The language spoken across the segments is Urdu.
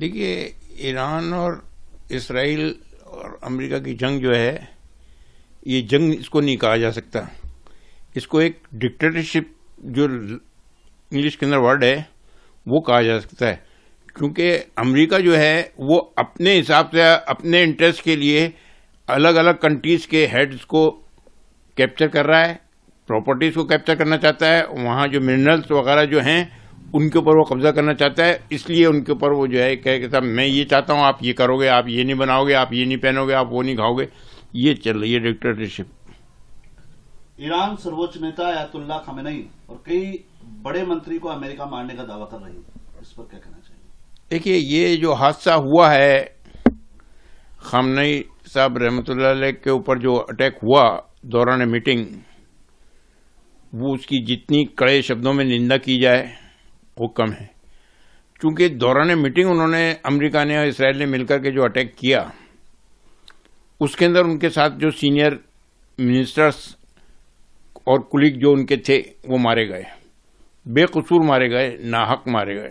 دیکھیے، ایران اور اسرائیل اور امریکہ کی جنگ جو ہے، یہ جنگ اس کو نہیں کہا جا سکتا. اس کو ایک ڈکٹیٹرشپ جو انگلش کے اندر ورڈ ہے وہ کہا جا سکتا ہے، کیونکہ امریکہ جو ہے وہ اپنے حساب سے اپنے انٹرسٹ کے لیے الگ الگ کنٹریز کے ہیڈز کو کیپچر کر رہا ہے، پراپرٹیز کو کیپچر کرنا چاہتا ہے، وہاں جو منرلس وغیرہ جو ہیں ان کے اوپر وہ قبضہ کرنا چاہتا ہے. اس لیے ان کے اوپر وہ جو ہے کہ صاحب میں یہ چاہتا ہوں، آپ یہ کرو گے، آپ یہ نہیں بناؤ گے، آپ یہ نہیں پہنو گے، آپ وہ نہیں کھاؤ گے. یہ چل رہی ہے ڈکٹیٹرشپ. ایران سرووچ نیتا آیت اللہ خامنئی اور کئی بڑے منتری کو امریکہ مارنے کا دعویٰ کر رہی ہے، اس پر کیا کہنا چاہیے؟ دیکھیے، یہ جو حادثہ ہوا ہے خامنئی صاحب رحمۃ اللہ علیہ کے اوپر جو اٹیک ہوا دوران میٹنگ، وہ اس کی جتنی کڑے شبدوں میں نندا کی جائے وہ کم ہے. چونکہ دوران میٹنگ انہوں نے امریکہ نے اور اسرائیل نے مل کر کے جو اٹیک کیا، اس کے اندر ان کے ساتھ جو سینئر منسٹرز اور کلیگ جو ان کے تھے وہ مارے گئے، بے قصور مارے گئے، ناحق مارے گئے.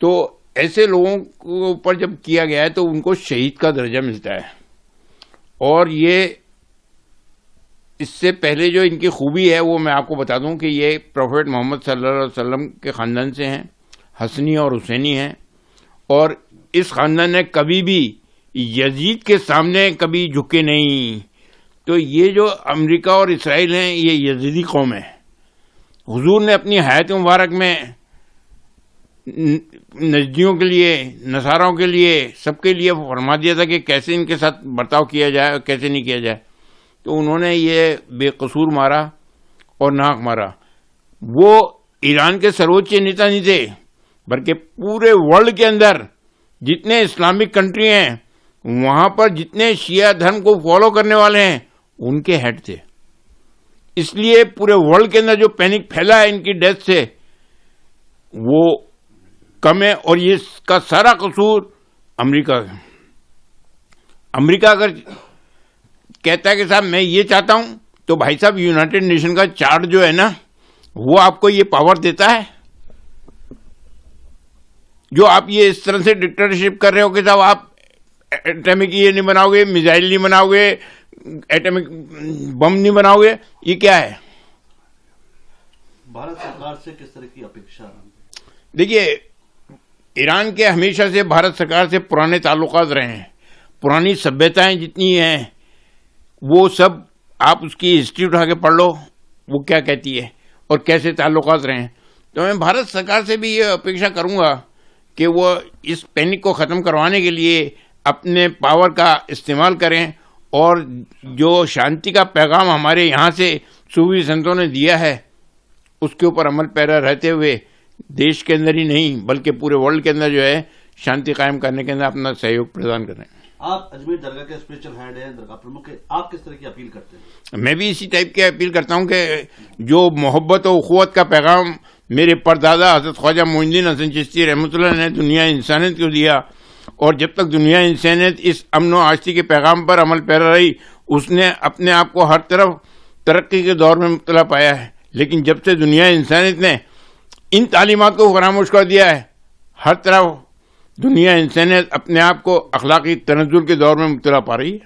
تو ایسے لوگوں کے اوپر جب کیا گیا ہے تو ان کو شہید کا درجہ ملتا ہے. اور یہ اس سے پہلے جو ان کی خوبی ہے وہ میں آپ کو بتا دوں کہ یہ پروفیٹ محمد صلی اللہ علیہ وسلم کے خاندان سے ہیں، حسنی اور حسینی ہیں، اور اس خاندان نے کبھی بھی یزید کے سامنے کبھی جھکے نہیں. تو یہ جو امریکہ اور اسرائیل ہیں یہ یزیدی قوم ہے. حضور نے اپنی حیات مبارک میں نجدیوں کے لیے، نصاراؤں کے لیے، سب کے لیے فرما دیا تھا کہ کیسے ان کے ساتھ برتاؤ کیا جائے اور کیسے نہیں کیا جائے. تو انہوں نے یہ بے قصور مارا اور ناحق مارا. وہ ایران کے سروچ نیتا نہیں تھے، بلکہ پورے ورلڈ کے اندر جتنے اسلامک کنٹری ہیں وہاں پر جتنے شیعہ دھرم کو فالو کرنے والے ہیں ان کے ہیڈ تھے. اس لیے پورے ورلڈ کے اندر جو پینک پھیلا ہے ان کی ڈیتھ سے وہ کم ہے. اور یہ اس کا سارا قصور امریکہ ہے. امریکہ اگر کہتا ہے کہ صاحب میں یہ چاہتا ہوں، تو بھائی صاحب یونائٹڈ نیشن کا چارٹ جو ہے نا وہ آپ کو یہ پاور دیتا ہے. جو آپ یہ اس طرح سے ڈکٹیٹرشپ کر رہے ہو کہ صاحب آپ ایٹمک یہ نہیں بناؤ گے، میزائل نہیں بناؤ گے، ایٹمک بم نہیں بناؤ گے، یہ کیا ہے؟ بھارت سرکار سے کس طرح کی اپیکشا؟ دیکھیے، ایران کے ہمیشہ سے بھارت سرکار سے پرانے تعلقات رہے ہیں. پرانی سبھیتائیں جتنی ہیں وہ سب آپ اس کی ہسٹری اٹھا کے پڑھ لو، وہ کیا کہتی ہے اور کیسے تعلقات رہے ہیں. تو میں بھارت سرکار سے بھی یہ اپیکشا کروں گا کہ وہ اس پینک کو ختم کروانے کے لیے اپنے پاور کا استعمال کریں، اور جو شانتی کا پیغام ہمارے یہاں سے صوفی سنتوں نے دیا ہے اس کے اوپر عمل پیرا رہتے ہوئے دیش کے اندر ہی نہیں بلکہ پورے ورلڈ کے اندر جو ہے شانتی قائم کرنے کے اندر اپنا سہیوگ پردان کریں. آپ اجمیر درگاہ کے اسپرچل ہیڈ ہیں، درگاہ پرمکھ، آپ کس طرح کی اپیل کرتے ہیں؟ میں بھی اسی ٹائپ کی اپیل کرتا ہوں کہ جو محبت و اخوت کا پیغام میرے پردادا حضرت خواجہ معین الدین حسن چشتی رحمۃ اللہ نے دنیا انسانیت کو دیا، اور جب تک دنیا انسانیت اس امن و آشتی کے پیغام پر عمل پیرا رہی اس نے اپنے آپ کو ہر طرف ترقی کے دور میں مبتلا پایا ہے. لیکن جب سے دنیا انسانیت نے ان تعلیمات کو فراموش کر دیا ہے، ہر طرف دنیا انسانیت اپنے آپ کو اخلاقی تنزل کے دور میں مبتلا پا رہی ہے.